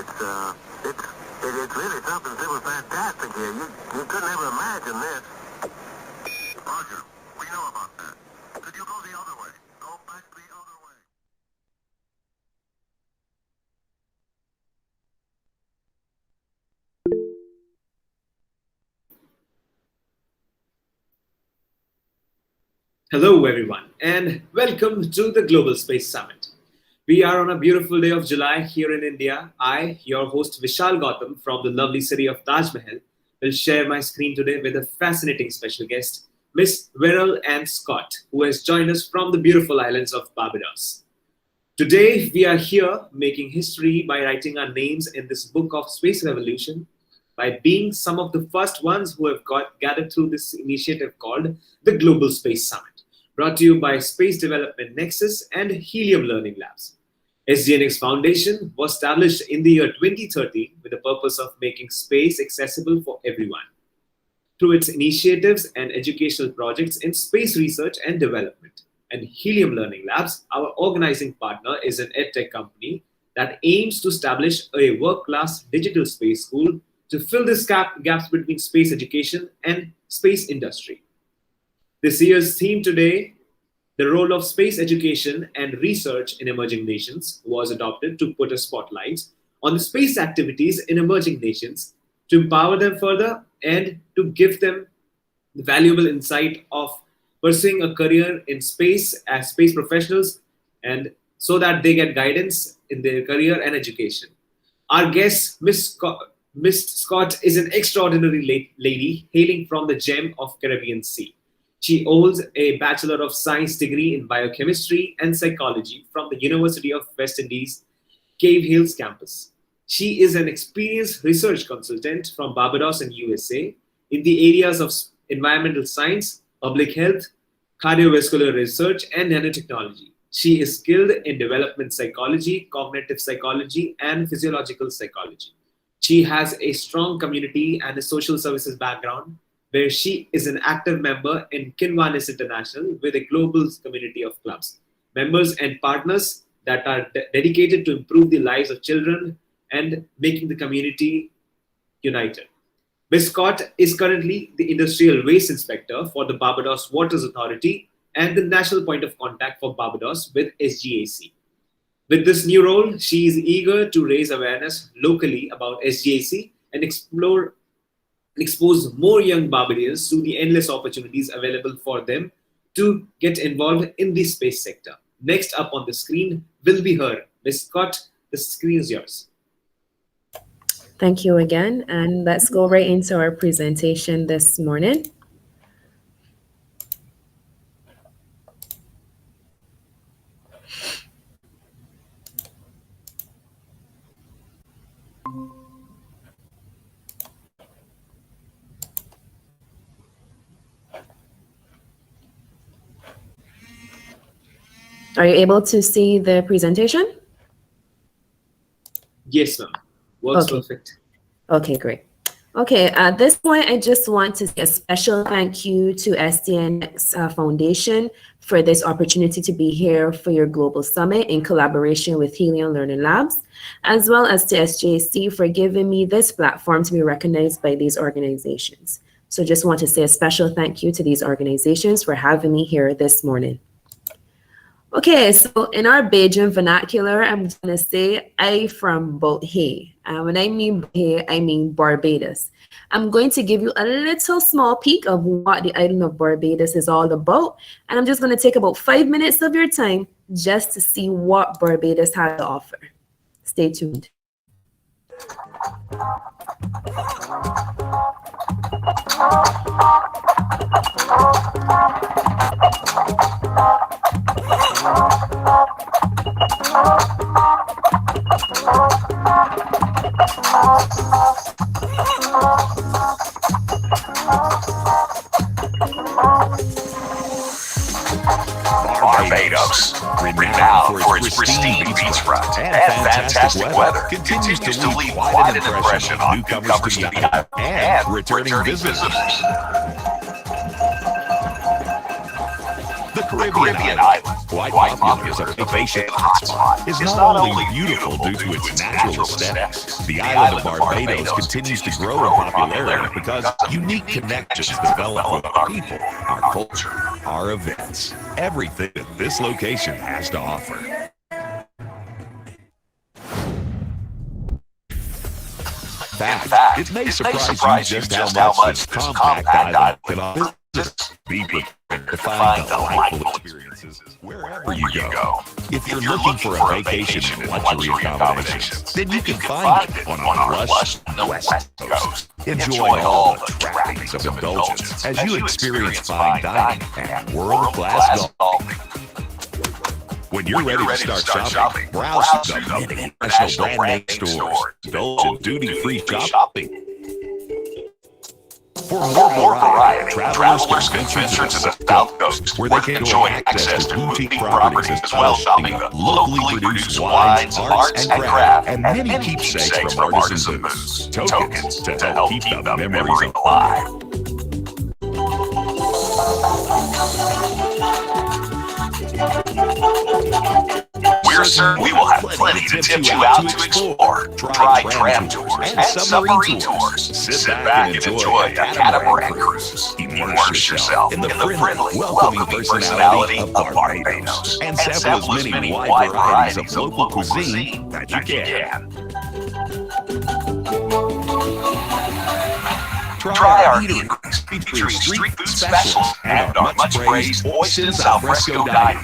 It's really something super fantastic here. You couldn't ever imagine this. Roger, we know about that. Could you go the other way? Go back the other way. Hello, everyone, and welcome to the Global Space Summit. We are on a beautiful day of July here in India. I, your host Vishal Gautam from the lovely city of Taj Mahal, will share my screen today with a fascinating special guest, Miss Verrol-Ann Scott, who has joined us from the beautiful islands of Barbados. Today, we are here making history by writing our names in this book of space revolution, by being some of the first ones who have gathered through this initiative called the Global Space Summit, brought to you by Space Development Nexus and Helium Learning Labs. SDNx Foundation was established in the year 2013 with the purpose of making space accessible for everyone. Through its initiatives and educational projects in space research and development, and Helium Learning Labs, our organizing partner, is an edtech company that aims to establish a world-class digital space school to fill the gaps between space education and space industry. This year's theme today, the role of space education and research in emerging nations, was adopted to put a spotlight on the space activities in emerging nations, to empower them further and to give them the valuable insight of pursuing a career in space as space professionals, and so that they get guidance in their career and education. Our guest, Miss Scott, is an extraordinary lady hailing from the gem of Caribbean Sea. She holds a Bachelor of Science degree in Biochemistry and Psychology from the University of West Indies, Cave Hills campus. She is an experienced research consultant from Barbados and USA in the areas of environmental science, public health, cardiovascular research, and nanotechnology. She is skilled in development psychology, cognitive psychology, and physiological psychology. She has a strong community and a social services background, where she is an active member in Kinwanis International with a global community of clubs, members and partners that are dedicated to improve the lives of children and making the community united. Ms. Scott is currently the Industrial Waste Inspector for the Barbados Waters Authority and the National Point of Contact for Barbados with SGAC. With this new role, she is eager to raise awareness locally about SGAC and expose more young Barbadians to the endless opportunities available for them to get involved in the space sector. Next up on the screen will be her. Ms. Scott, the screen is yours. Thank you again, and let's go right into our presentation this morning. Are you able to see the presentation? Yes, ma'am. Works perfect. Okay, great. Okay, at this point, I just want to say a special thank you to SDNx Foundation for this opportunity to be here for your Global Summit in collaboration with Helium Learning Labs, as well as to SJC for giving me this platform to be recognized by these organizations. So just want to say a special thank you to these organizations for having me here this morning. Okay, so in our Bajan vernacular, I'm going to say I from Bohe. When I mean Bohe, I mean Barbados. I'm going to give you a little small peek of what the island of Barbados is all about. And I'm just going to take about 5 minutes of your time just to see what Barbados has to offer. Stay tuned. Barbados, renowned for its pristine beachfront and fantastic weather, continues to leave quite an impression on newcomers to the island and returning visitors. The Caribbean island, quite popular as a vacation hotspot, is not only beautiful due to its natural aesthetics. The island of Barbados continues to grow in popularity because unique connections develop with our people, our culture, our events, everything that this location has to offer. In fact, it may surprise you just how much this compact island can offer. Be prepared to find delightful experiences wherever you go. If you're looking for a vacation in luxury accommodations, then you can find it on our lush West Coast. Enjoy all the trappings of indulgence as you experience fine dining and world-class golfing. When you're ready to start shopping, browse through the many international brand name stores, indulge in duty-free shopping. For more variety, travelers can venture to the South Coast, where they can enjoy access to boutique properties as well as shopping the locally produced wines, arts, and craft, and many keepsakes from artisan booths, tokens to help keep the memories alive. We're certain we will have plenty to tip you out to explore. Try tram tours and submarine tours. Sit back and enjoy a catamaran cruise. Immerse yourself in the friendly, welcoming personality of Barbados. And sample as many wide varieties of local cuisine that you can. Try our eateries featuring street food specials and our much-praised oysters al fresco dining.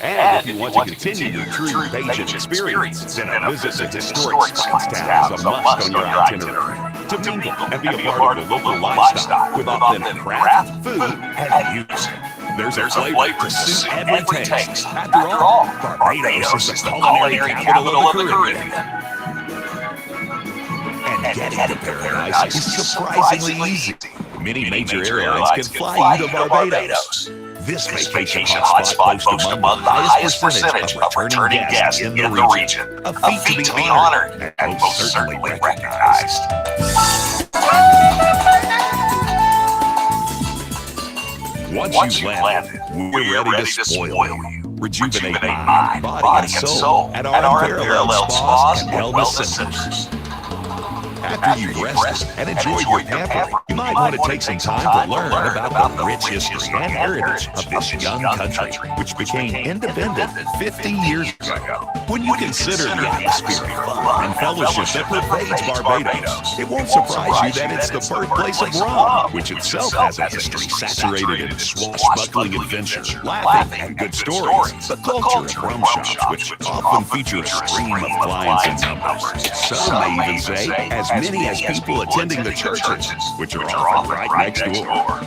And if you want to continue your true Bajan experience, then a visit to historic Spice Town is a must on your itinerary. To mingle and be a part of the local lifestyle with authentic craft, food, and music. There's a flavor to suit every taste. After all, Barbados is the culinary capital of the Caribbean. And getting to paradise is surprisingly easy. Many major airlines can fly you to Barbados. This vacation hotspot boasts among the highest percentage of returning guests in the region. A feat to be honored and most certainly recognized. Once you've landed, we're ready to spoil you, rejuvenate mind, body, and soul at our unparalleled spas and wellness centers. After you've rested and enjoyed your pampering, you might want to take some time to learn about the rich history and heritage of this young country, which became independent 50 years ago. When you consider the atmosphere of fun and fellowship that pervades Barbados, it won't surprise you that it's the birthplace of rum, which itself has a history saturated in swashbuckling adventure, laughing, and good stories. The culture of rum shops, which often feature a stream of clients in numbers. Some may even say as many as people attending the churches, which are often right next door.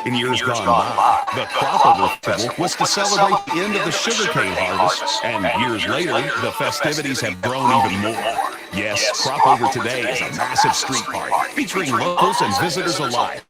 In years gone by, the crop festival was to celebrate the end of the sugarcane harvest, and years later, the festivities have grown even more. Yes, Crop Over today is a massive street party featuring locals and visitors alike.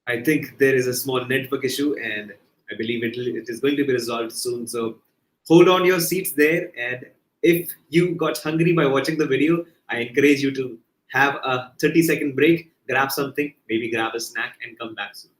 I think there is a small network issue, and I believe it is going to be resolved soon. So hold on your seats there. And if you got hungry by watching the video, I encourage you to have a 30-second break, grab something, maybe grab a snack, and come back soon.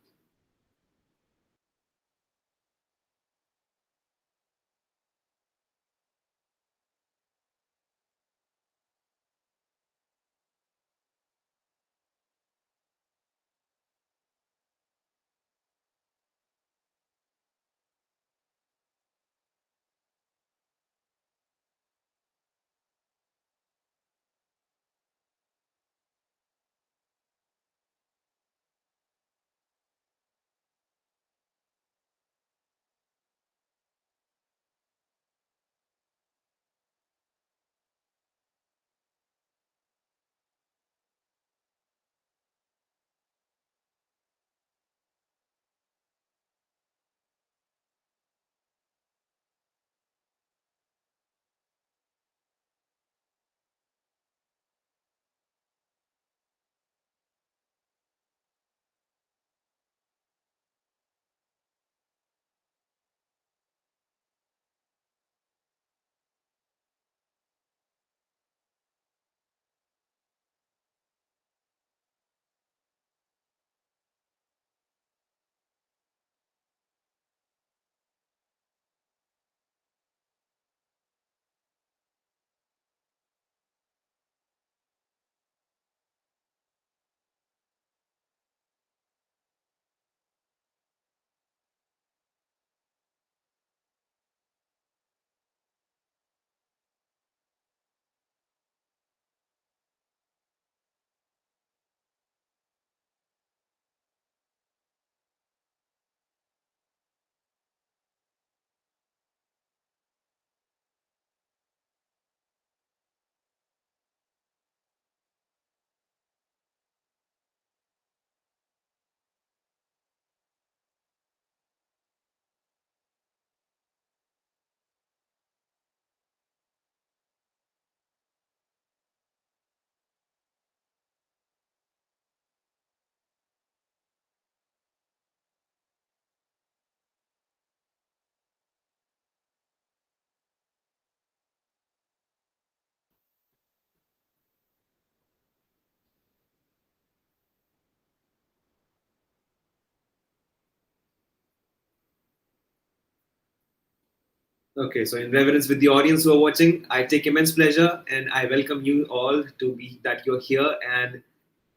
Okay, so in reverence with the audience who are watching, I take immense pleasure and I welcome you all to be that you're here, and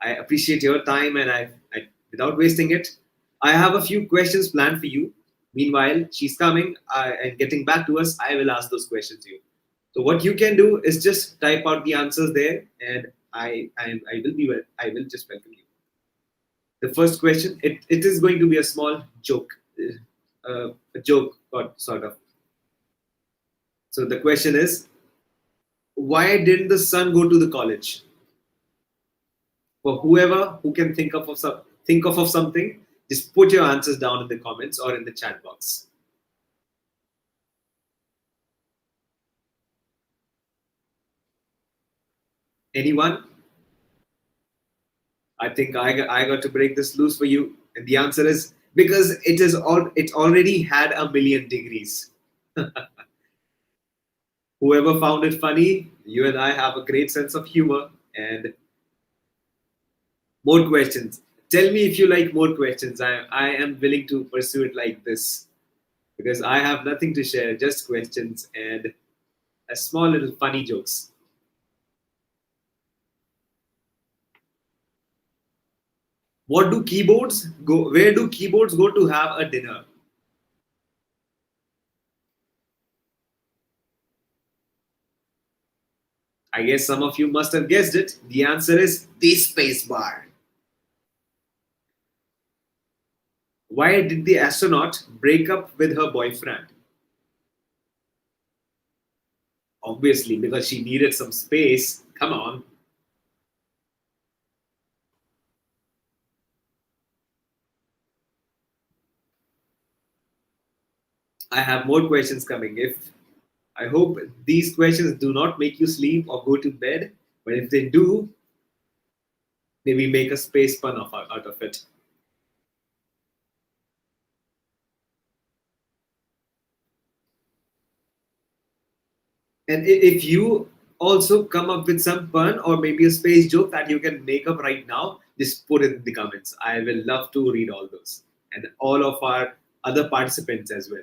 I appreciate your time, and without wasting it, I have a few questions planned for you. Meanwhile, she's coming and getting back to us. I will ask those questions to you. So what you can do is just type out the answers there, and I will just welcome you. The first question, it is going to be a small joke, a joke or sort of. So the question is, why didn't the son go to the college? For whoever who can think of something, just put your answers down in the comments or in the chat box. Anyone? I think I got to break this loose for you, and the answer is because it already had a million degrees. Whoever found it funny, you and I have a great sense of humor. And more questions. Tell me if you like more questions. I am willing to pursue it like this because I have nothing to share, just questions and a small little funny jokes. What do keyboards go? Where do keyboards go to have a dinner? I guess some of you must have guessed it. The answer is the space bar. Why did the astronaut break up with her boyfriend? Obviously, because she needed some space. Come on. I have more questions coming. If I hope these questions do not make you sleep or go to bed, but if they do, maybe make a space pun out of it. And if you also come up with some pun or maybe a space joke that you can make up right now, just put it in the comments. I will love to read all those and all of our other participants as well.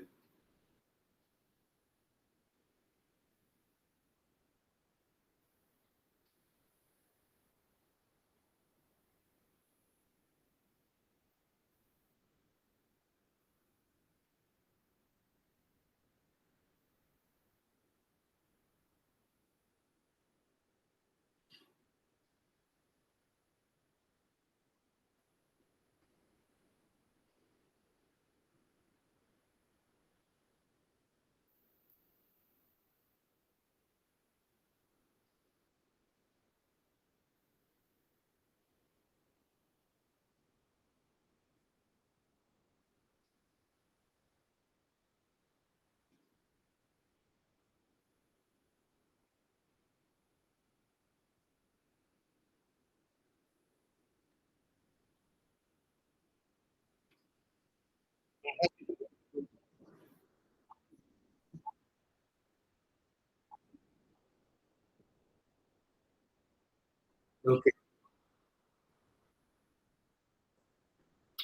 Okay.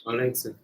All right, sir.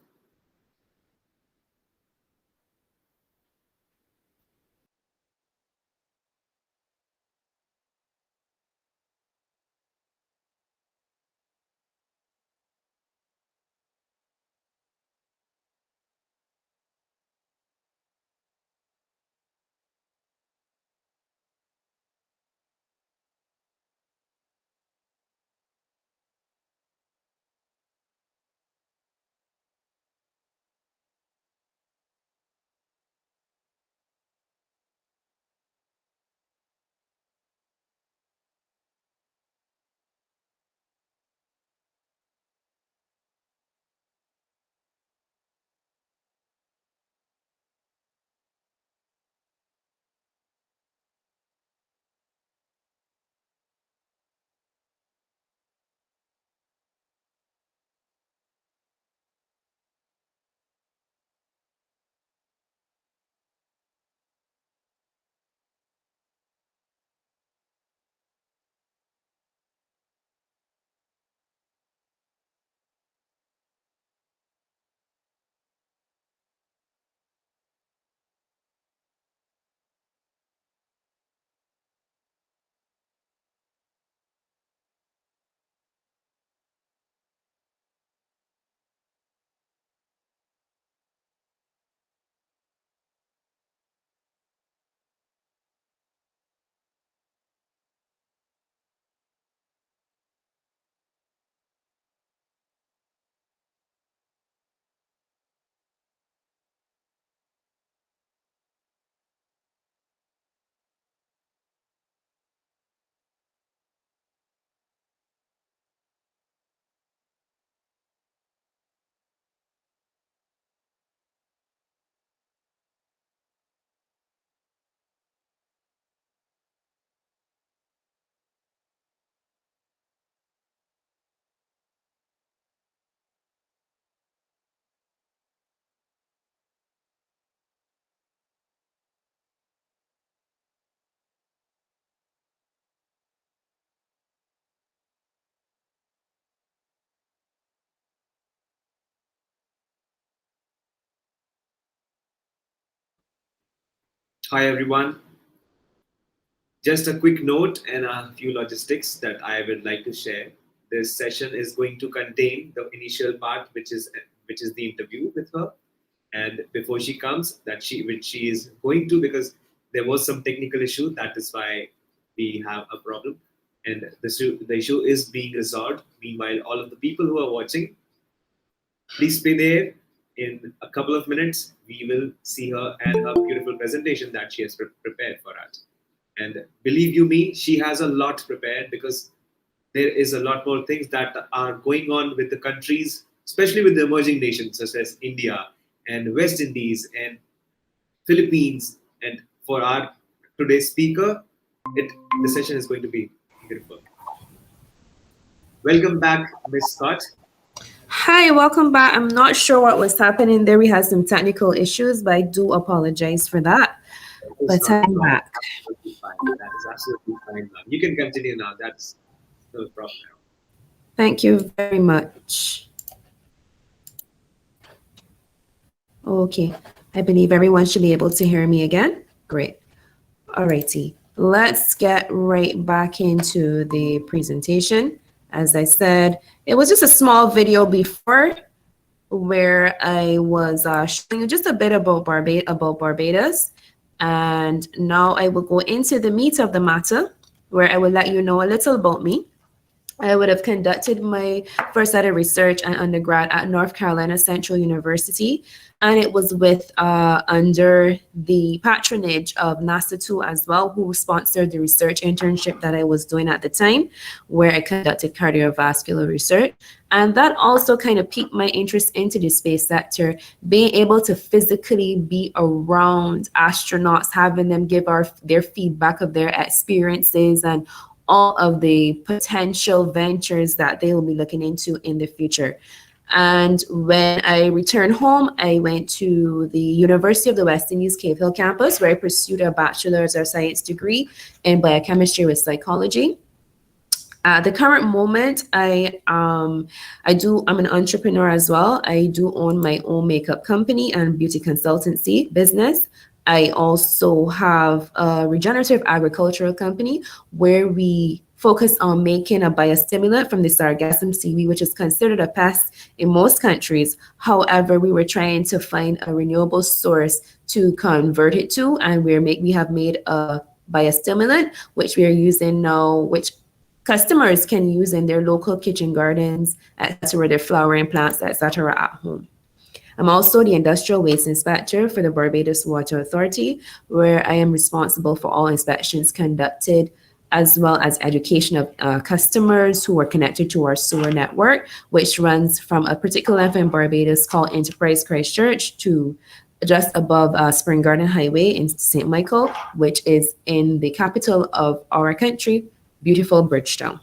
Hi, everyone. Just a quick note and a few logistics that I would like to share. This session is going to contain the initial part, which is the interview with her, and before she comes, which she is going to, because there was some technical issue. That is why we have a problem, and the issue is being resolved. Meanwhile, all of the people who are watching, please stay there. In a couple of minutes, we will see her and her beautiful presentation that she has prepared for us. And believe you me, she has a lot prepared, because there is a lot more things that are going on with the countries, especially with the emerging nations such as India and West Indies and Philippines. And for our today's speaker, the session is going to be beautiful. Welcome back, Ms. Scott. Hi, welcome back. I'm not sure what was happening there. We had some technical issues, but I do apologize for that. But I'm back. That is absolutely fine. You can continue now. That's no problem. Thank you very much. Okay, I believe everyone should be able to hear me again. Great. All righty, let's get right back into the presentation. As I said, it was just a small video before where I was showing you just a bit about Barbados. And now I will go into the meat of the matter, where I will let you know a little about me. I would have conducted my first set of research and undergrad at North Carolina Central University, and it was with under the patronage of NASA too as well, who sponsored the research internship that I was doing at the time, where I conducted cardiovascular research. And that also kind of piqued my interest into the space sector, being able to physically be around astronauts, having them give their feedback of their experiences and all of the potential ventures that they will be looking into in the future. And when I returned home, I went to the University of the West Indies Cave Hill campus, where I pursued a bachelor's of science degree in biochemistry with psychology. At the current moment, I'm an entrepreneur as well. I do own my own makeup company and beauty consultancy business. I also have a regenerative agricultural company where we focus on making a biostimulant from the sargassum seaweed, which is considered a pest in most countries. However, we were trying to find a renewable source to convert it to, and we have made a biostimulant, which we are using now, which customers can use in their local kitchen gardens, etc., their flowering plants, etc., at home. I'm also the industrial waste inspector for the Barbados Water Authority, where I am responsible for all inspections conducted, as well as education of customers who are connected to our sewer network, which runs from a particular length in Barbados called Enterprise Christchurch to just above Spring Garden Highway in St. Michael, which is in the capital of our country, beautiful Bridgetown.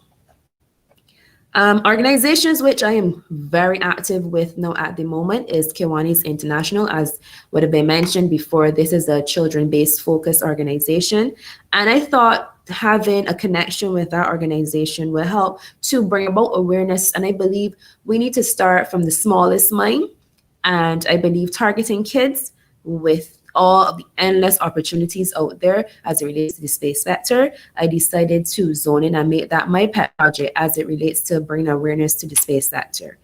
Organizations which I am very active with now at the moment is Kiwanis International. As would have been mentioned before, this is a children-based focus organization. And I thought having a connection with that organization will help to bring about awareness. And I believe we need to start from the smallest mind. And I believe targeting kids with all of the endless opportunities out there as it relates to the space sector, I decided to zone in and make that my pet project as it relates to bringing awareness to the space sector.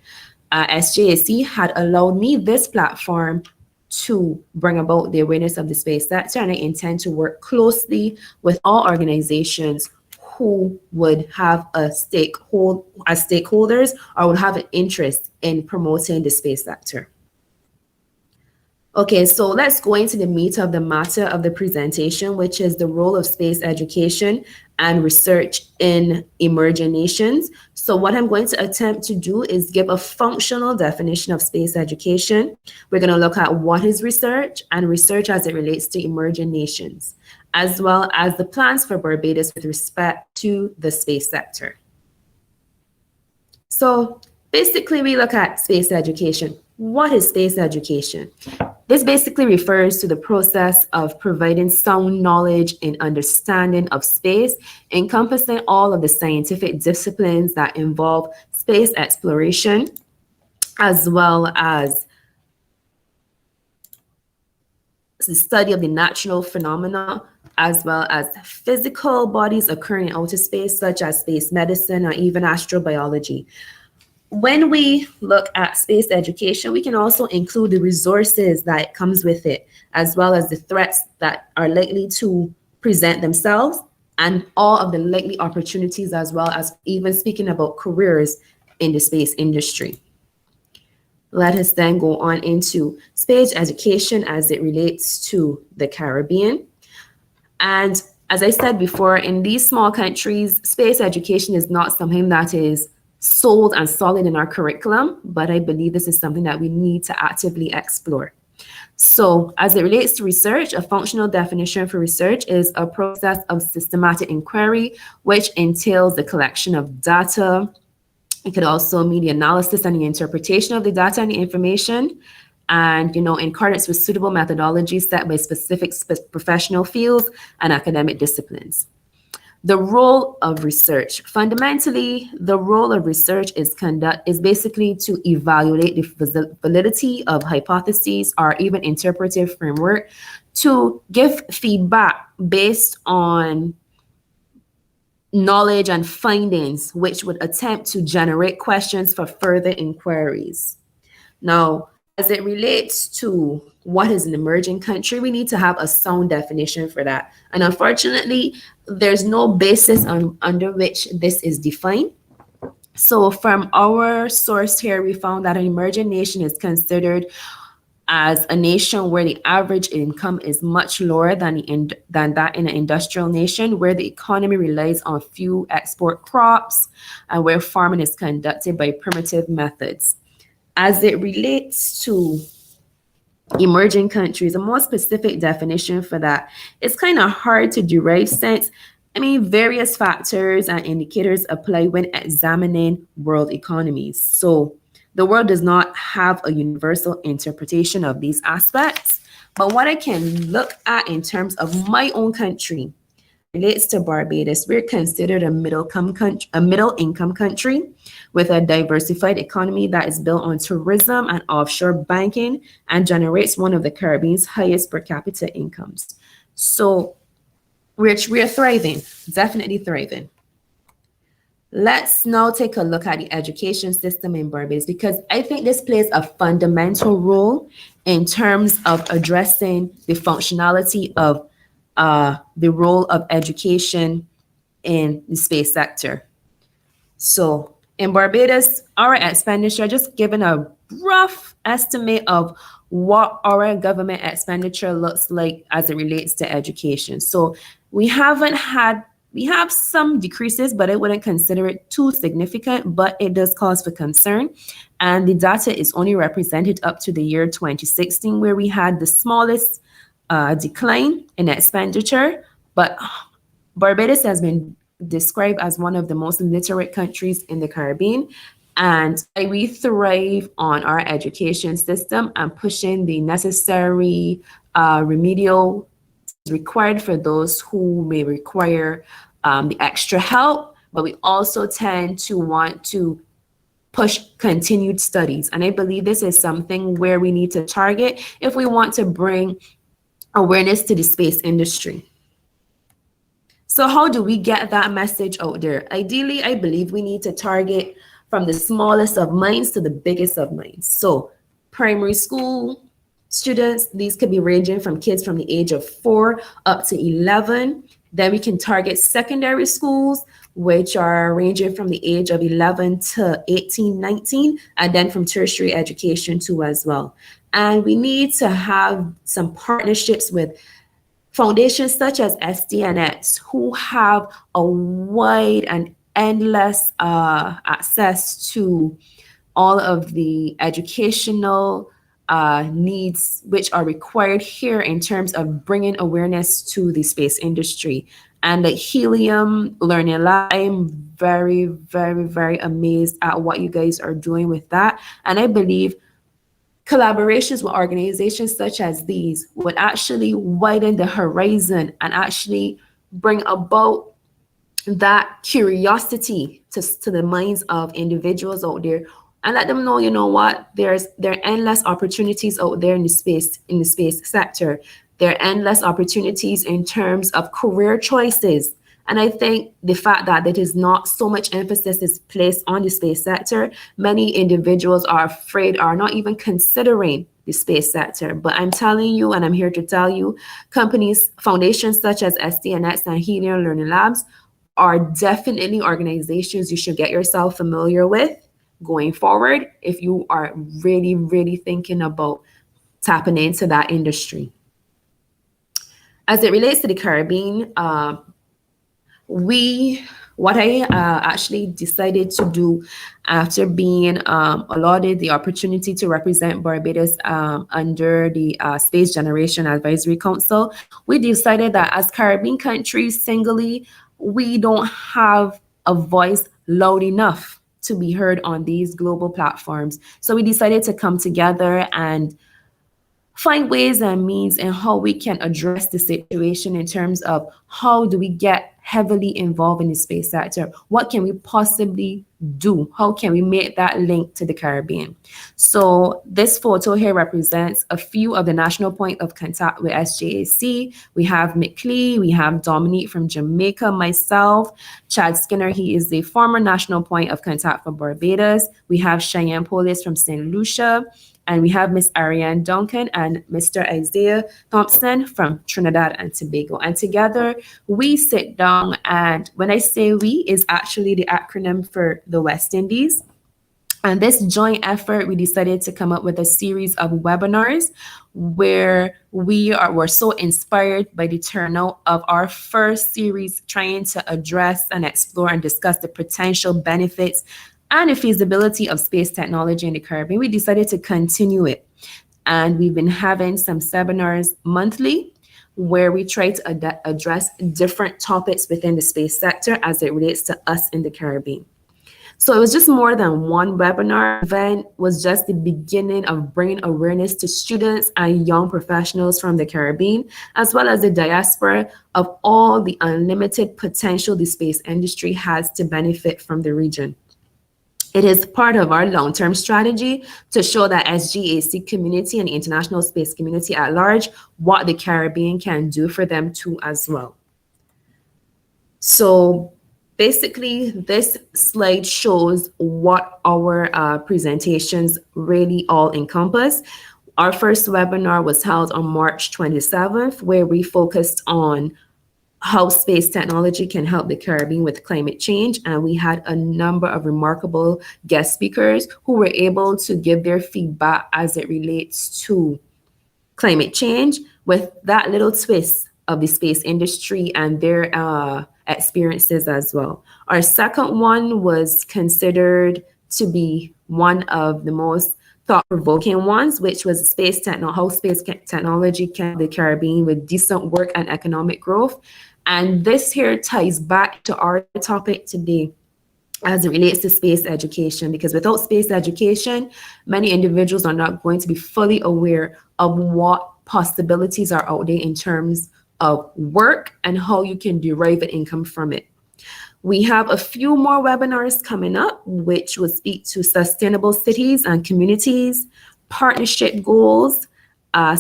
SJAC had allowed me this platform to bring about the awareness of the space sector, and I intend to work closely with all organizations who would have as stakeholders or would have an interest in promoting the space sector. Okay, so let's go into the meat of the matter of the presentation, which is the role of space education and research in emerging nations. So what I'm going to attempt to do is give a functional definition of space education. We're going to look at what is research and research as it relates to emerging nations, as well as the plans for Barbados with respect to the space sector. So basically, we look at space education. What is space education? This basically refers to the process of providing sound knowledge and understanding of space, encompassing all of the scientific disciplines that involve space exploration, as well as the study of the natural phenomena as well as physical bodies occurring in outer space, such as space medicine or even astrobiology. When we look at space education, we can also include the resources that comes with it, as well as the threats that are likely to present themselves and all of the likely opportunities, as well as even speaking about careers in the space industry. Let us then go on into space education as it relates to the Caribbean. And as I said before, in these small countries, space education is not something that is sold and solid in our curriculum, but I believe this is something that we need to actively explore. So as it relates to research, a functional definition for research is a process of systematic inquiry, which entails the collection of data. It could also mean the analysis and the interpretation of the data and the information, and, in accordance with suitable methodologies set by specific professional fields and academic disciplines. The role of research. Fundamentally, the role of research is basically to evaluate the validity of hypotheses or even interpretive framework, to give feedback based on knowledge and findings, which would attempt to generate questions for further inquiries. Now, as it relates to what is an emerging country, we need to have a sound definition for that. And unfortunately, there's no basis under which this is defined. So from our source here, we found that an emerging nation is considered as a nation where the average income is much lower than that in an industrial nation, where the economy relies on few export crops and where farming is conducted by primitive methods. As it relates to emerging countries, a more specific definition for that is kind of hard to derive since, various factors and indicators apply when examining world economies. So the world does not have a universal interpretation of these aspects, but what I can look at in terms of my own country relates to Barbados. We're considered a middle-income country with a diversified economy that is built on tourism and offshore banking and generates one of the Caribbean's highest per capita incomes. So we're thriving, definitely thriving. Let's now take a look at the education system in Barbados, because I think this plays a fundamental role in terms of addressing the functionality of the role of education in the space sector. So in Barbados, our expenditure, just given a rough estimate of what our government expenditure looks like as it relates to education. So we have some decreases, but I wouldn't consider it too significant, but it does cause for concern. And the data is only represented up to the year 2016, where we had the smallest decline in expenditure. But Barbados has been described as one of the most literate countries in the Caribbean, and we thrive on our education system and pushing the necessary remedial required for those who may require the extra help, but we also tend to want to push continued studies. And I believe this is something where we need to target if we want to bring awareness to the space industry. So how do we get that message out there? Ideally, I believe we need to target from the smallest of minds to the biggest of minds. So primary school students, these could be ranging from kids from the age of 4 up to 11. Then we can target secondary schools, which are ranging from the age of 11 to 18, 19, and then from tertiary education too as well. And we need to have some partnerships with foundations such as SDNx, who have a wide and endless access to all of the educational needs which are required here in terms of bringing awareness to the space industry. And like Helium Learning Lab, I'm very, very, very amazed at what you guys are doing with that. And I believe collaborations with organizations such as these would actually widen the horizon and actually bring about that curiosity to the minds of individuals out there, and let them know, you know what, there are endless opportunities out there in the space sector. There are endless opportunities in terms of career choices. And I think the fact that there is not so much emphasis is placed on the space sector, many individuals are afraid, are not even considering the space sector. But I'm telling you, and I'm here to tell you, companies, foundations such as SDNx and Helium Learning Labs are definitely organizations you should get yourself familiar with going forward if you are really, really thinking about tapping into that industry. As it relates to the Caribbean, what I actually decided to do after being allotted the opportunity to represent Barbados under the Space Generation Advisory Council, we decided that as Caribbean countries singly, we don't have a voice loud enough to be heard on these global platforms. So we decided to come together and find ways and means and how we can address the situation in terms of how do we get heavily involved in the space sector? What can we possibly do? How can we make that link to the Caribbean? So this photo here represents a few of the national point of contact with SJAC. We have McLee, we have Dominique from Jamaica, myself, Chad Skinner, he is the former national point of contact for Barbados. We have Cheyenne Polis from St. Lucia, and we have Miss Ariane Duncan and Mr. Isaiah Thompson from Trinidad and Tobago. And together we sit down, and when I say we, is actually the acronym for the West Indies. And this joint effort, we decided to come up with a series of webinars where we were so inspired by the turnout of our first series, trying to address and explore and discuss the potential benefits and the feasibility of space technology in the Caribbean. We decided to continue it. And we've been having some seminars monthly where we try to address different topics within the space sector as it relates to us in the Caribbean. So it was just more than one webinar. The event was just the beginning of bringing awareness to students and young professionals from the Caribbean, as well as the diaspora, of all the unlimited potential the space industry has to benefit from the region. It is part of our long-term strategy to show that SGAC community and the international space community at large, what the Caribbean can do for them too as well. So basically, this slide shows what our presentations really all encompass. Our first webinar was held on March 27th, where we focused on how space technology can help the Caribbean with climate change. And we had a number of remarkable guest speakers who were able to give their feedback as it relates to climate change with that little twist of the space industry and their experiences as well. Our second one was considered to be one of the most thought-provoking ones, which was how space technology can help the Caribbean with decent work and economic growth. And this here ties back to our topic today as it relates to space education, because without space education, many individuals are not going to be fully aware of what possibilities are out there in terms of work and how you can derive an income from it. We have a few more webinars coming up, which will speak to sustainable cities and communities, partnership goals,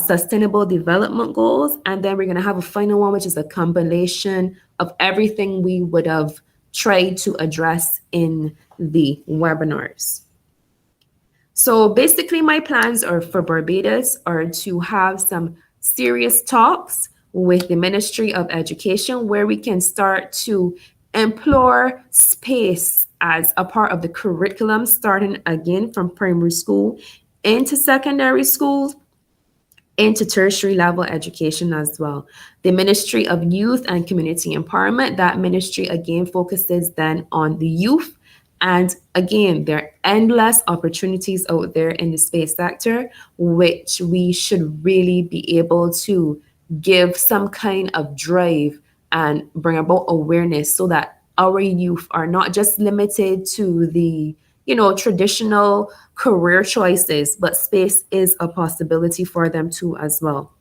sustainable development goals, and then we're going to have a final one, which is a combination of everything we would have tried to address in the webinars. So basically, my plans are for Barbados are to have some serious talks with the Ministry of Education, where we can start to implore space as a part of the curriculum, starting again from primary school into secondary schools, into tertiary level education as well. The Ministry of Youth and Community Empowerment, that ministry again focuses then on the youth. And again, there are endless opportunities out there in the space sector, which we should really be able to give some kind of drive and bring about awareness so that our youth are not just limited to the traditional career choices, but space is a possibility for them too as well.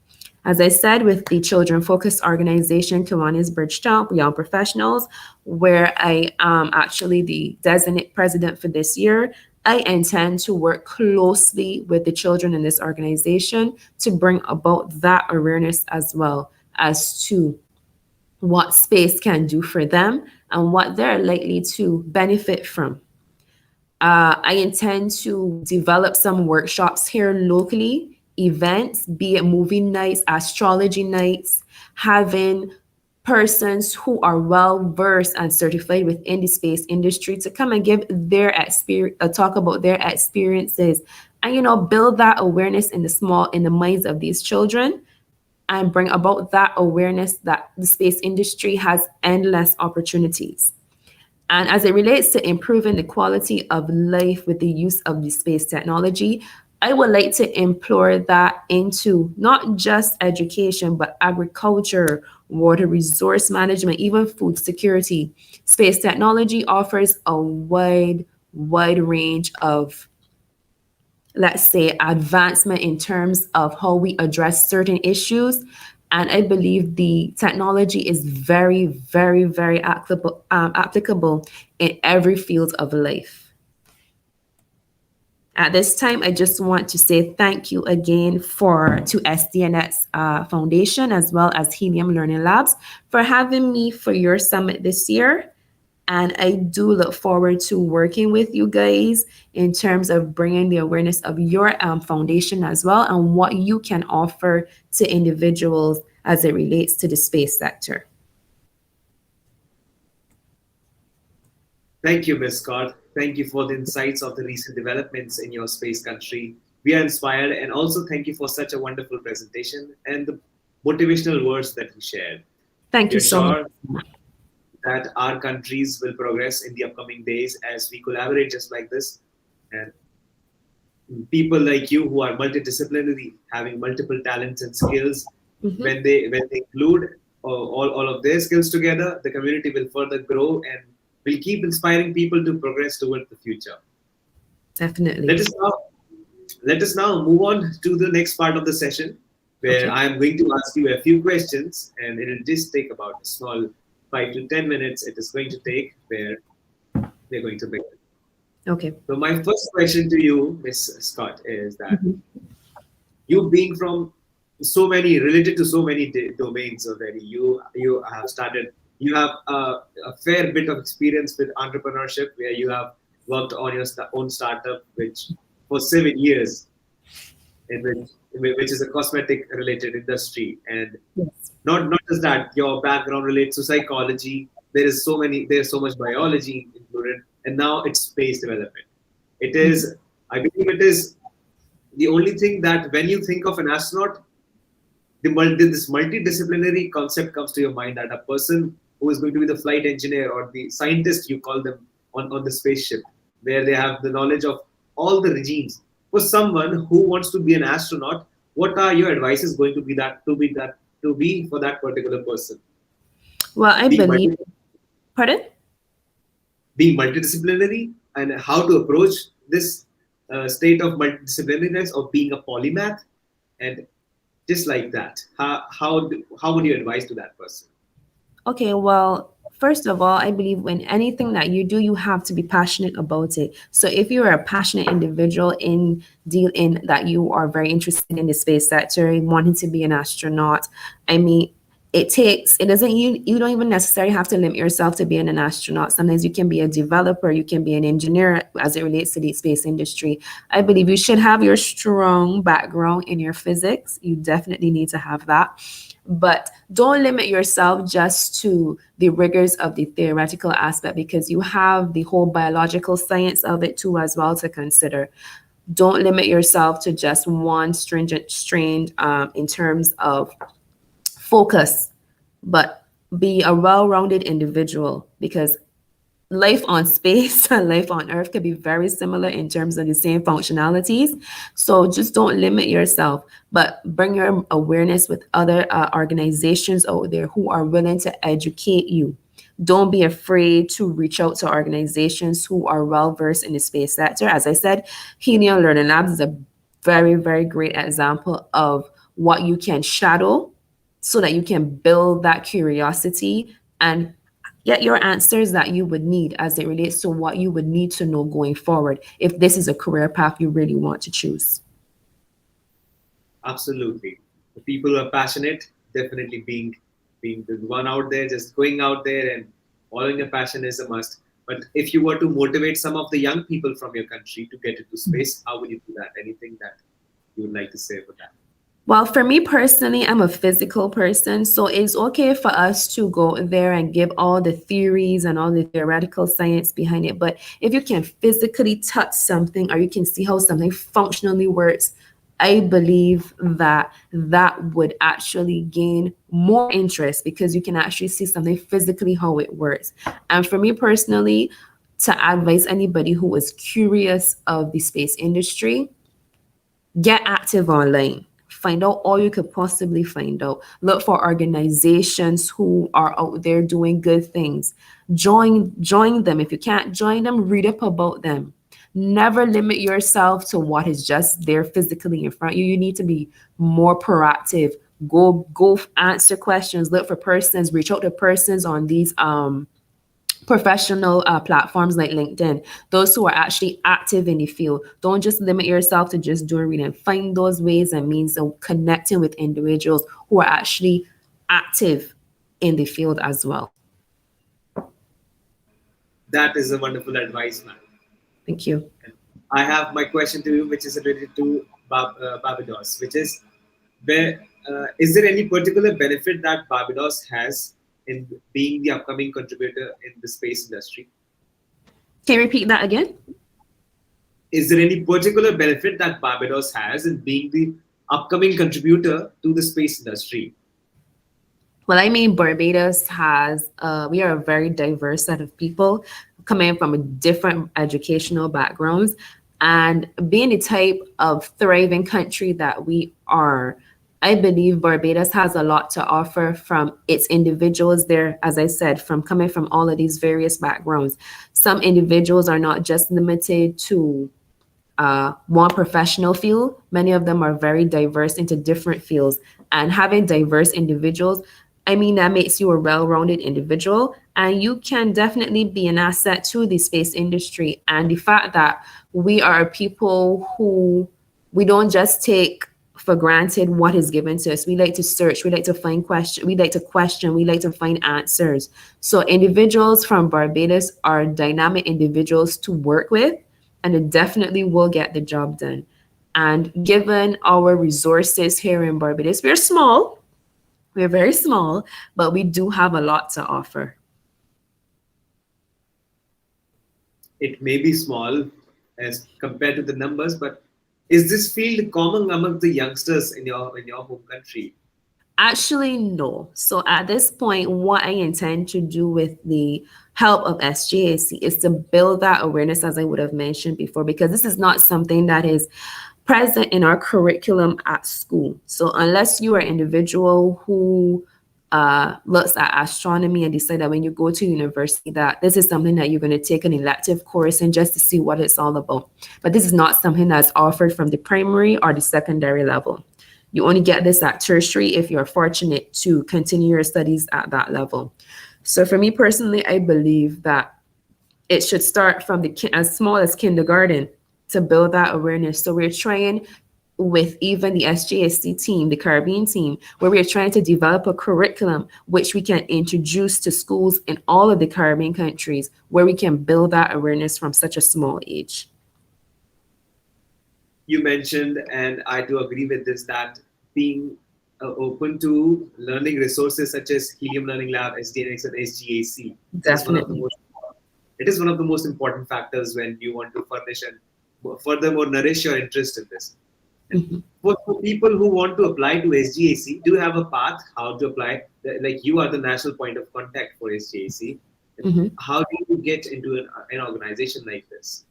As I said, with the children-focused organization, Kiwanis Bridgetown Young Professionals, where I am actually the designate president for this year, I intend to work closely with the children in this organization to bring about that awareness as well as to what space can do for them and what they're likely to benefit from. I intend to develop some workshops here locally, events, be it movie nights, astrology nights, having persons who are well versed and certified within the space industry to come and give their experience, talk about their experiences, and build that awareness in the minds of these children, and bring about that awareness that the space industry has endless opportunities. And as it relates to improving the quality of life with the use of the space technology, I would like to implore that into not just education, but agriculture, water resource management, even food security. Space technology offers a wide range of, let's say, advancement in terms of how we address certain issues. And I believe the technology is very, very, very applicable in every field of life. At this time, I just want to say thank you again to SDNx Foundation, as well as Helium Learning Labs, for having me for your summit this year. And I do look forward to working with you guys in terms of bringing the awareness of your foundation as well, and what you can offer to individuals as it relates to the space sector. Thank you, Ms. Scott. Thank you for the insights of the recent developments in your space country. We are inspired, and also thank you for such a wonderful presentation and the motivational words that you shared. Thank you so much. That our countries will progress in the upcoming days as we collaborate just like this, and people like you who are multidisciplinary, having multiple talents and skills, when they include all of their skills together, the community will further grow and will keep inspiring people to progress towards the future. Definitely. Let us now move on to the next part of the session, where I am going to ask you a few questions, and it will just take about a small 5 to 10 minutes it is going to take, where we're going to begin. Okay. So my first question to you, Ms. Scott, is that you being from related to so many domains already, you have a fair bit of experience with entrepreneurship, where you have worked on your own startup, which for 7 years, which is a cosmetic related industry. And not just that, your background relates to psychology. There's so much biology included, and now it's space development. I believe it is the only thing that when you think of an astronaut, this multidisciplinary concept comes to your mind, that a person who is going to be the flight engineer or the scientist, you call them, on the spaceship, where they have the knowledge of all the regimes. For someone who wants to be an astronaut, what are your advices going to be for that particular person? Well, I believe. Pardon? Being multidisciplinary, and how to approach this state of multidisciplinariness, of being a polymath, and just like that. How would you advise to that person? Okay, well, first of all, I believe when anything that you do, you have to be passionate about it. So if you're a passionate individual in that you are very interested in the space sector, wanting to be an astronaut, I mean, you don't even necessarily have to limit yourself to being an astronaut. Sometimes you can be a developer, you can be an engineer as it relates to the space industry. I believe you should have your strong background in your physics. You definitely need to have that. But don't limit yourself just to the rigors of the theoretical aspect, because you have the whole biological science of it too as well to consider. Don't limit yourself to just one stringent strain in terms of focus, but be a well-rounded individual, because life on space and life on Earth could be very similar in terms of the same functionalities. So just don't limit yourself, but bring your awareness with other organizations out there who are willing to educate you. Don't be afraid to reach out to organizations who are well-versed in the space sector. As I said, Helium Learning Labs is a very, very great example of what you can shadow so that you can build that curiosity and get your answers that you would need as it relates to what you would need to know going forward if this is a career path you really want to choose. Absolutely. The people who are passionate, definitely being the one out there, just going out there and following a passion is a must. But if you were to motivate some of the young people from your country to get into space, how would you do that? Anything that you would like to say for that? Well, for me personally, I'm a physical person, so it's okay for us to go there and give all the theories and all the theoretical science behind it. But if you can physically touch something or you can see how something functionally works, I believe that that would actually gain more interest because you can actually see something physically how it works. And for me personally, to advise anybody who is curious of the space industry, get active online. Find out all you could possibly find out. Look for organizations who are out there doing good things. Join them. If you can't join them, read up about them. Never limit yourself to what is just there physically in front of you. You need to be more proactive. Go answer questions. Look for persons. Reach out to persons on these professional platforms like LinkedIn, those who are actually active in the field. Don't just limit yourself to just doing reading. Find those ways and means of connecting with individuals who are actually active in the field as well. That is a wonderful advice, man. Thank you. I have my question to you, which is related to Barbados, which is, is there any particular benefit that Barbados has in being the upcoming contributor in the space industry? Can you repeat that again? Is there any particular benefit that Barbados has in being the upcoming contributor to the space industry? Well, I mean, Barbados has, we are a very diverse set of people coming from different educational backgrounds, and being the type of thriving country that we are, I believe Barbados has a lot to offer from its individuals there, as I said, from coming from all of these various backgrounds. Some individuals are not just limited to one professional field. Many of them are very diverse into different fields. And having diverse individuals, I mean, that makes you a well-rounded individual, and you can definitely be an asset to the space industry. And the fact that we are people who, we don't just take for granted what is given to us. We like to search, we like to find questions, we like to question, we like to find answers. So individuals from Barbados are dynamic individuals to work with, and it definitely will get the job done. And given our resources here in Barbados, we're small, we're very small, but we do have a lot to offer. It may be small as compared to the numbers, but is this field common among the youngsters in your home country? Actually, no. So at this point, what I intend to do with the help of SGAC is to build that awareness, as I would have mentioned before, because this is not something that is present in our curriculum at school. So unless you are an individual who looks at astronomy and decide that when you go to university that this is something that you're going to take an elective course and just to see what it's all about. But this is not something that's offered from the primary or the secondary level. You only get this at tertiary if you're fortunate to continue your studies at that level. So for me personally, I believe that it should start from as small as kindergarten to build that awareness. So we're trying with even the SGSC team, the Caribbean team, where we are trying to develop a curriculum which we can introduce to schools in all of the Caribbean countries, where we can build that awareness from such a small age. You mentioned, and I do agree with this, that being open to learning resources such as Helium Learning Lab, SDNx, and SGAC. Definitely. It is one of the most important factors when you want to furnish and furthermore nourish your interest in this. Mm-hmm. For people who want to apply to SGAC, do you have a path how to apply? Like, you are the national point of contact for SGAC. Mm-hmm. How do you get into an organization like this?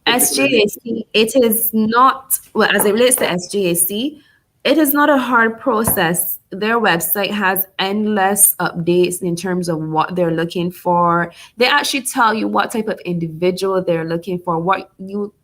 SGAC, it is not, well, as it relates to SGAC, it is not a hard process. Their website has endless updates in terms of what they're looking for. They actually tell you what type of individual they're looking for, what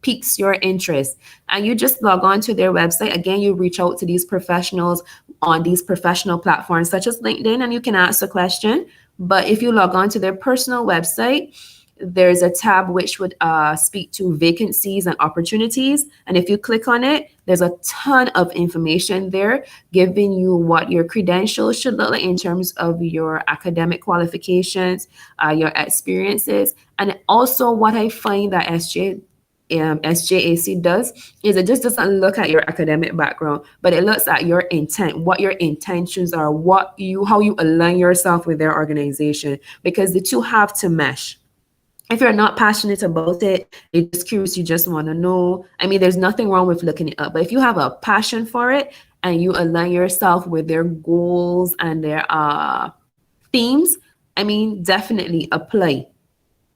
piques your interest. And you just log on to their website. Again, you reach out to these professionals on these professional platforms such as LinkedIn, and you can ask a question. But if you log on to their personal website, there's a tab which would speak to vacancies and opportunities. And if you click on it, there's a ton of information there giving you what your credentials should look like in terms of your academic qualifications, your experiences. And also what I find that SJAC does is it just doesn't look at your academic background, but it looks at your intent, what your intentions are, how you align yourself with their organization, because the two have to mesh. If you're not passionate about it, you're just curious, you just want to know. I mean, there's nothing wrong with looking it up, but if you have a passion for it and you align yourself with their goals and their themes, I mean, definitely apply.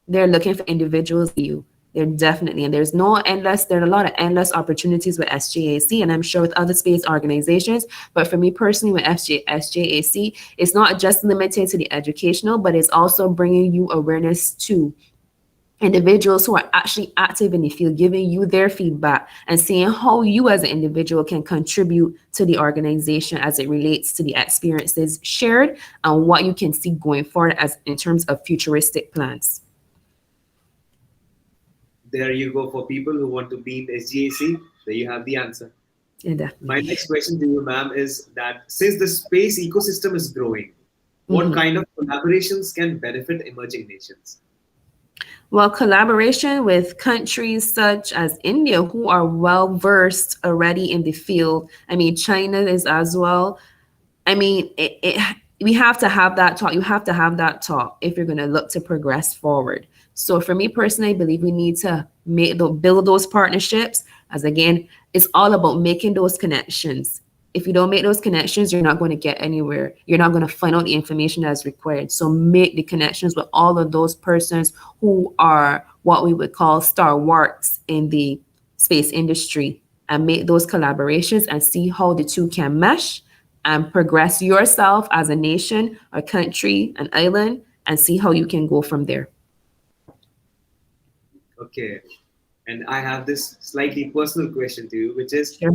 They're looking for individuals. They're definitely, and there are a lot of endless opportunities with SJAC, and I'm sure with other space organizations. But for me personally, with SJAC, it's not just limited to the educational, but it's also bringing you awareness to individuals who are actually active in the field, giving you their feedback and seeing how you as an individual can contribute to the organization as it relates to the experiences shared and what you can see going forward as in terms of futuristic plans. There you go. For people who want to be in SGAC, there you have the answer. Yeah, my next question to you, ma'am, is that since the space ecosystem is growing, what kind of collaborations can benefit emerging nations? Well, collaboration with countries such as India, who are well versed already in the field. I mean, China is as well. I mean, we have to have that talk. You have to have that talk if you're going to look to progress forward. So for me personally, I believe we need to build those partnerships. As again, it's all about making those connections. If you don't make those connections, you're not going to get anywhere. You're not going to find out the information that's required. So make the connections with all of those persons who are what we would call stalwarts in the space industry, and make those collaborations and see how the two can mesh and progress yourself as a nation, a country, an island, and see how you can go from there. Okay. And I have this slightly personal question to you, which is, Sure.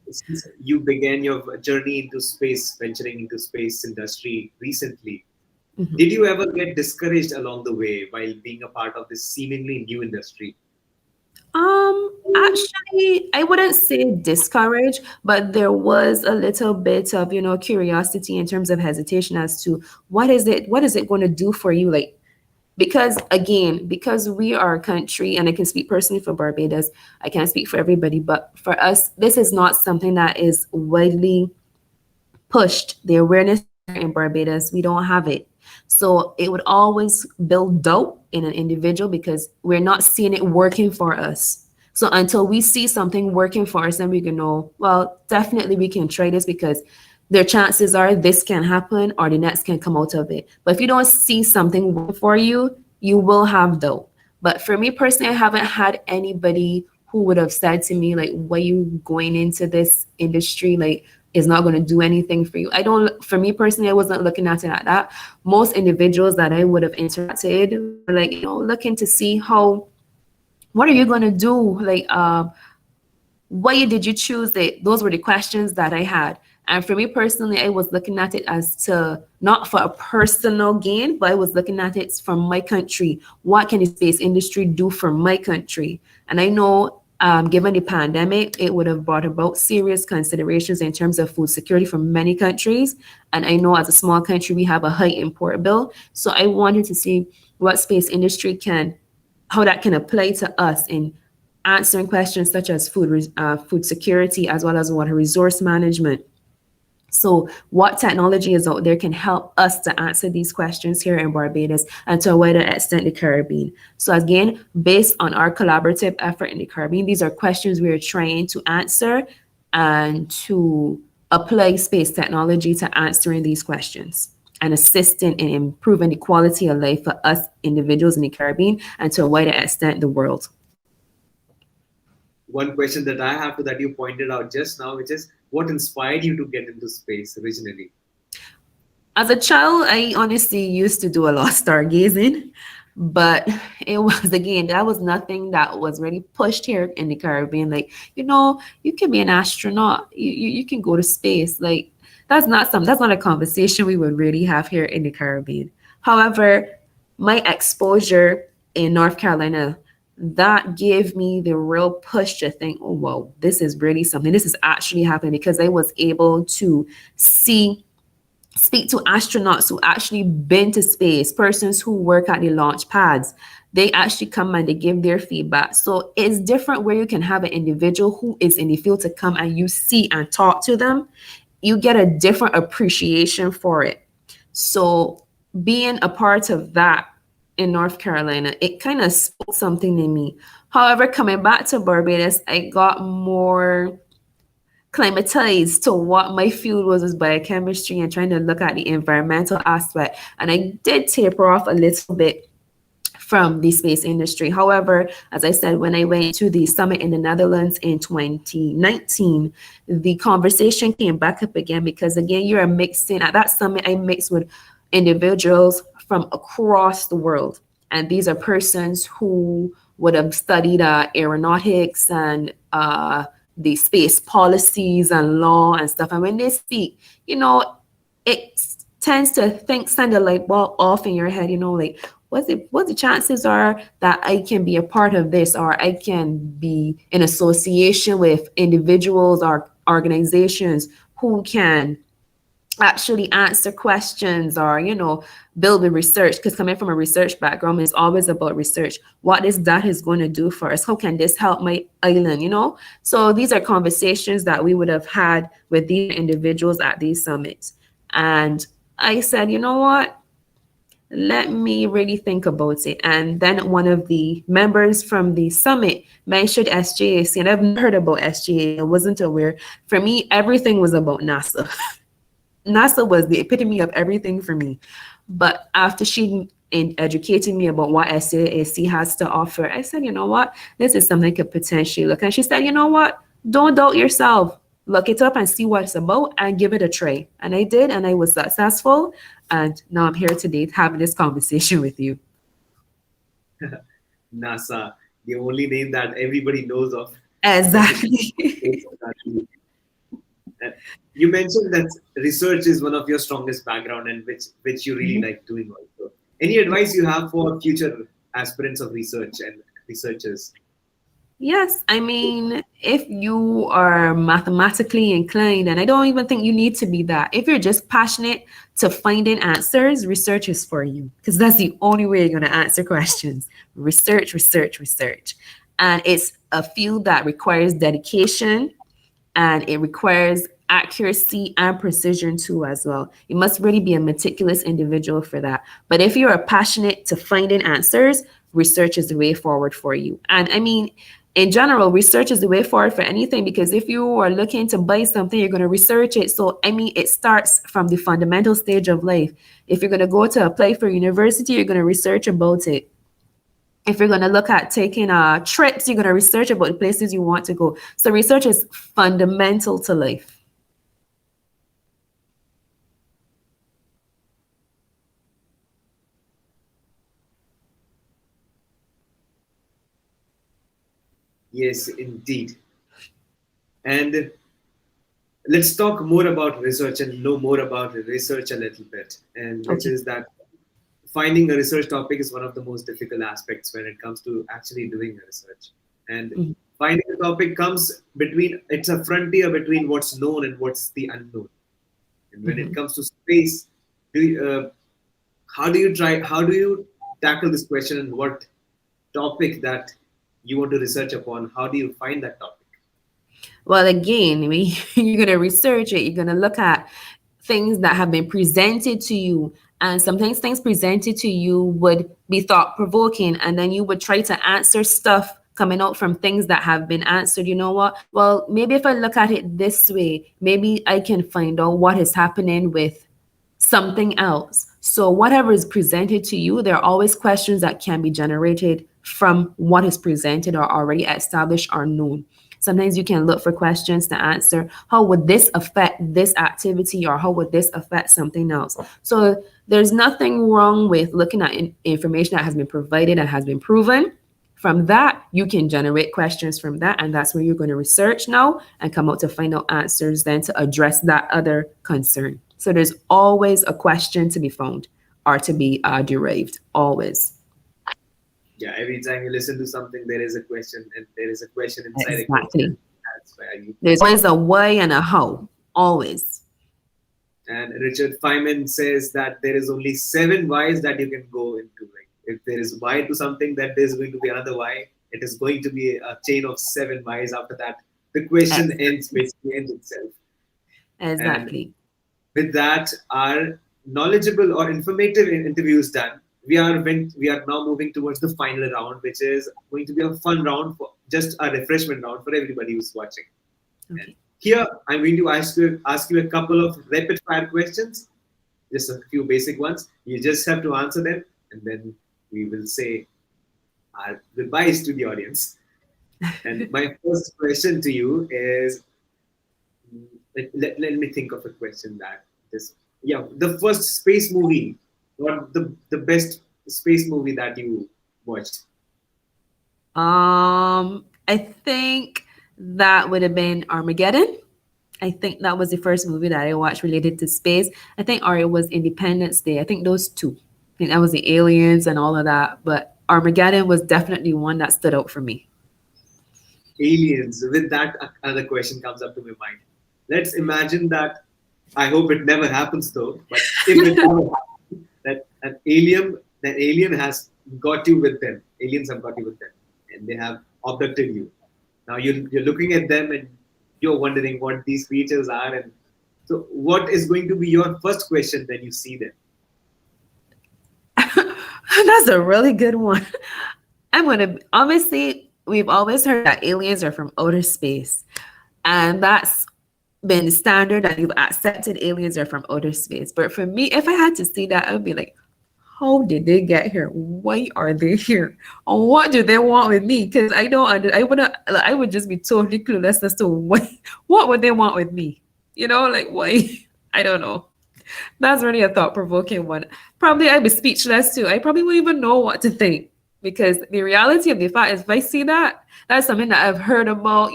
since you began your journey into space, venturing into space industry recently, did you ever get discouraged along the way while being a part of this seemingly new industry? Actually, I wouldn't say discouraged, but there was a little bit of, curiosity in terms of hesitation as to what is it going to do for you? Like, because we are a country, and I can speak personally for Barbados, I can't speak for everybody, but for us, this is not something that is widely pushed. The awareness in Barbados, we don't have it. So it would always build doubt in an individual because we're not seeing it working for us. So until we see something working for us, then we can know, well, definitely we can try this because their chances are this can happen or the next can come out of it. But if you don't see something working for you, you will have doubt. But for me personally, I haven't had anybody who would have said to me, like, why are you going into this industry? Like, is not going to do anything for you. For me personally, I wasn't looking at it like that. Most individuals that I would have interacted were like, looking to see what are you going to do? Like, why did you choose it? Those were the questions that I had. And for me personally, I was looking at it as to not for a personal gain, but I was looking at it from my country. What can the space industry do for my country? And I know, given the pandemic, it would have brought about serious considerations in terms of food security for many countries. And I know as a small country, we have a high import bill. So I wanted to see what space industry how that can apply to us in answering questions such as food security, as well as water resource management. So what technology is out there can help us to answer these questions here in Barbados and to a wider extent the Caribbean. So again, based on our collaborative effort in the Caribbean, these are questions we are trying to answer and to apply space technology to answering these questions and assisting in improving the quality of life for us individuals in the Caribbean and to a wider extent the world. One question that I have that you pointed out just now, which is, what inspired you to get into space originally? As a child, I honestly used to do a lot of stargazing, but it was, again, that was nothing that was really pushed here in the Caribbean. Like, you can be an astronaut, you can go to space. Like, that's not a conversation we would really have here in the Caribbean. However, my exposure in North Carolina, that gave me the real push to think, oh, whoa, this is really something. This is actually happening, because I was able to speak to astronauts who actually been to space, persons who work at the launch pads. They actually come and they give their feedback. So it's different where you can have an individual who is in the field to come and you see and talk to them. You get a different appreciation for it. So being a part of that in North Carolina, it kind of spoke something in me. However, coming back to Barbados, I got more climatized to what my field was biochemistry and trying to look at the environmental aspect. And I did taper off a little bit from the space industry. However, as I said, when I went to the summit in the Netherlands in 2019, the conversation came back up again, because again, you're mixing, at that summit, I mixed with individuals from across the world. And these are persons who would have studied aeronautics and the space policies and law and stuff. And when they speak, it tends to send a light bulb off in your head, like, what the chances are that I can be a part of this, or I can be in association with individuals or organizations who can actually answer questions, or build the research, because coming from a research background, it's always about research. What is that is going to do for us? How can this help my island? So these are conversations that we would have had with these individuals at these summits. And I said, you know what, let me really think about it. And then one of the members from the summit mentioned SJAC, and I've never heard about SJA. I wasn't aware. For me, everything was about NASA. NASA was the epitome of everything for me. But after she educated me about what SDNx has to offer, I said, you know what, this is something I could potentially look at. And she said, you know what, don't doubt yourself. Look it up and see what it's about and give it a try. And I did, and I was successful. And now I'm here today having this conversation with you. NASA, the only name that everybody knows of. Exactly. You mentioned that research is one of your strongest background, and which you really like doing also. Any advice you have for future aspirants of research and researchers? Yes, I mean, if you are mathematically inclined, and I don't even think you need to be that, if you're just passionate to finding answers, research is for you, because that's the only way you're going to answer questions. Research, research, research. And it's a field that requires dedication, and it requires accuracy and precision too as well. You must really be a meticulous individual for that. But if you are passionate to finding answers, research is the way forward for you. And I mean, in general, research is the way forward for anything, because if you are looking to buy something, you're going to research it. So, I mean, it starts from the fundamental stage of life. If you're going to go to apply for university, you're going to research about it. If you're going to look at taking trips, you're going to research about the places you want to go. So research is fundamental to life. Yes, indeed. And let's talk more about research and know more about research a little bit. And which is that finding a research topic is one of the most difficult aspects when it comes to actually doing research. And finding a topic comes it's a frontier between what's known and what's the unknown. And when it comes to space, how do you tackle this question, and what topic that you want to research upon? How do you find that topic? Well, again, I mean, you're going to research it. You're going to look at things that have been presented to you. And sometimes things presented to you would be thought-provoking, and then you would try to answer stuff coming out from things that have been answered. You know what? Well, maybe if I look at it this way, maybe I can find out what is happening with something else. So whatever is presented to you, there are always questions that can be generated from what is presented or already established or known. Sometimes you can look for questions to answer. How would this affect this activity, or how would this affect something else? So there's nothing wrong with looking at information that has been provided and has been proven. From that, you can generate questions from that, and that's where you're going to research now and come out to find out answers then to address that other concern. So there's always a question to be found. are to be derived, always. Yeah, every time you listen to something, there is a question, and there is a question inside a Exactly. question. That's why you. There's always a why and a how, always. And Richard Feynman says that there is only 7 whys that you can go into. Like if there is why to something, that there's going to be another why. It is going to be a chain of 7 whys. After that, the question basically ends itself. Exactly. And with that, our knowledgeable or informative interviews done, we are now moving towards the final round, which is going to be a fun round, for just a refreshment round for everybody who's watching. Okay. And here, I'm going to ask you a couple of rapid fire questions, just a few basic ones. You just have to answer them, and then we will say our goodbyes to the audience. And my first question to you is, let me think of a question that is, the first space movie, or the best space movie that you watched. I think that would have been Armageddon. I think that was the first movie that I watched related to space. I think, or it was Independence Day. I think those two. I think that was the aliens and all of that. But Armageddon was definitely one that stood out for me. Aliens. With that, another question comes up to my mind. Let's imagine that. I hope it never happens though. But if it ever happens, that an alien has got you with them. Aliens have got you with them, and they have abducted you. Now you're looking at them and you're wondering what these creatures are, and so what is going to be your first question when you see them? That's a really good one. Obviously, we've always heard that aliens are from outer space, and that's been standard that you've accepted aliens are from outer space. But for me, if I had to see that, I would be like, how did they get here? Why are they here? Or what do they want with me? Because I would just be totally clueless as to what would they want with me? Like why? I don't know. That's really a thought-provoking one. Probably I'd be speechless too. I probably wouldn't even know what to think, because the reality of the fact is, if I see that, that's something that I've heard about,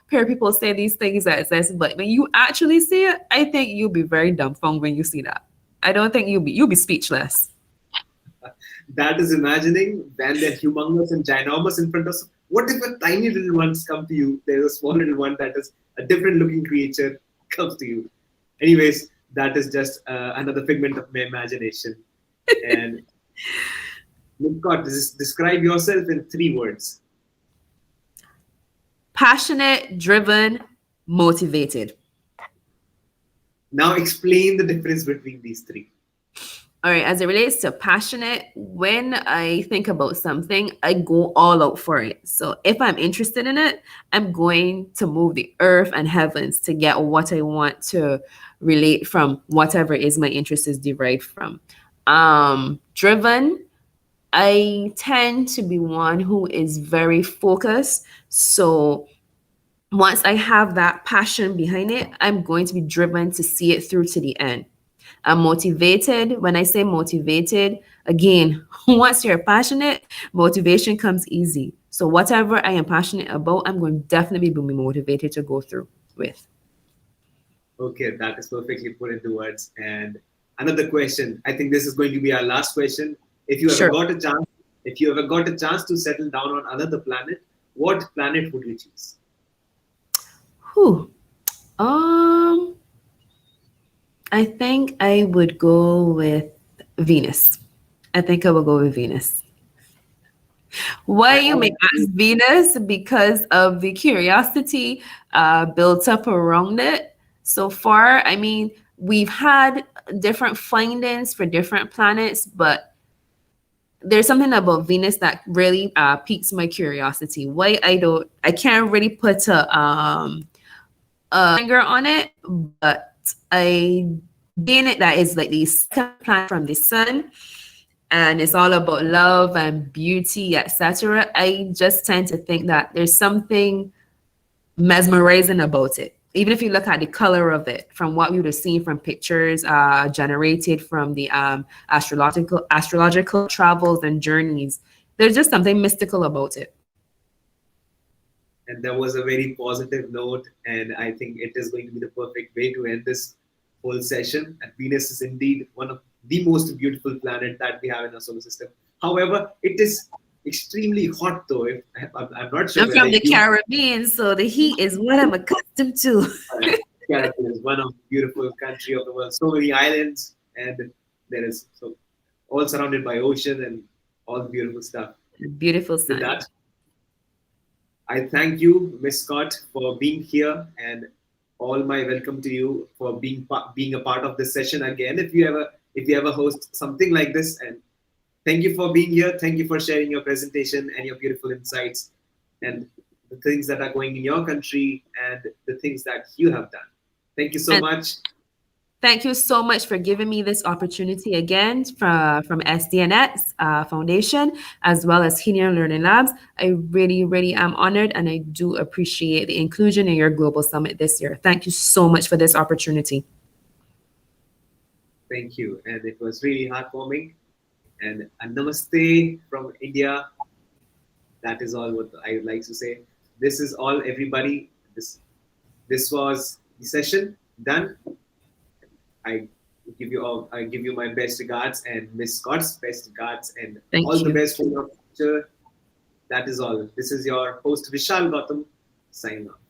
hear people say these things that says, but when you actually see it, I think you'll be very dumbfounded when you see that. I don't think you'll be speechless. That is imagining when they're humongous and ginormous in front of us. What if a tiny little ones come to you? There's a small little one that is a different looking creature comes to you. Anyways, that is just another figment of my imagination. And Scott, describe yourself in 3 words. Passionate, driven, motivated. Now explain the difference between these 3. All right, as it relates to passionate, when I think about something, I go all out for it. So if I'm interested in it, I'm going to move the earth and heavens to get what I want to relate from whatever is my interest is derived from. Driven, I tend to be one who is very focused. So once I have that passion behind it, I'm going to be driven to see it through to the end. I'm motivated. When I say motivated, again, once you're passionate, motivation comes easy. So whatever I am passionate about, I'm going to definitely be motivated to go through with. Okay, that is perfectly put into words. And another question, I think this is going to be our last question. If you ever got a chance to settle down on another planet, what planet would you choose? I think I would go with Venus. Why you may ask Venus? Because of the curiosity built up around it. So far, I mean, we've had different findings for different planets, but there's something about Venus that really piques my curiosity. Why I can't really put a finger on it, but being it that is like the second planet from the sun, and it's all about love and beauty, etc. I just tend to think that there's something mesmerizing about it. Even if you look at the color of it, from what we would have seen from pictures generated from the astrological travels and journeys, there's just something mystical about it. And that was a very positive note, and I think it is going to be the perfect way to end this whole session. And Venus is indeed one of the most beautiful planet that we have in our solar system. However, it is extremely hot though. I'm not sure. I'm from the Caribbean, so the heat is what I'm accustomed to. Caribbean is one of the beautiful country of the world. So many islands, and there is so all surrounded by ocean and all the beautiful stuff. Beautiful sun. With that, I thank you, Ms. Scott, for being here, and all my welcome to you for being a part of this session again. If you ever host something like this, and thank you for being here. Thank you for sharing your presentation and your beautiful insights and the things that are going in your country and the things that you have done. Thank you so much. Thank you so much for giving me this opportunity again from SDNx Foundation, as well as Helium Learning Labs. I really, really am honored, and I do appreciate the inclusion in your Global Summit this year. Thank you so much for this opportunity. Thank you. And it was really heartwarming. And a namaste from India. That is all what I would like to say. This is all, everybody. This was the session done. I give you my best regards and Miss Scott's best regards and the best for your future. That is all. This is your host Vishal Gautam signing off.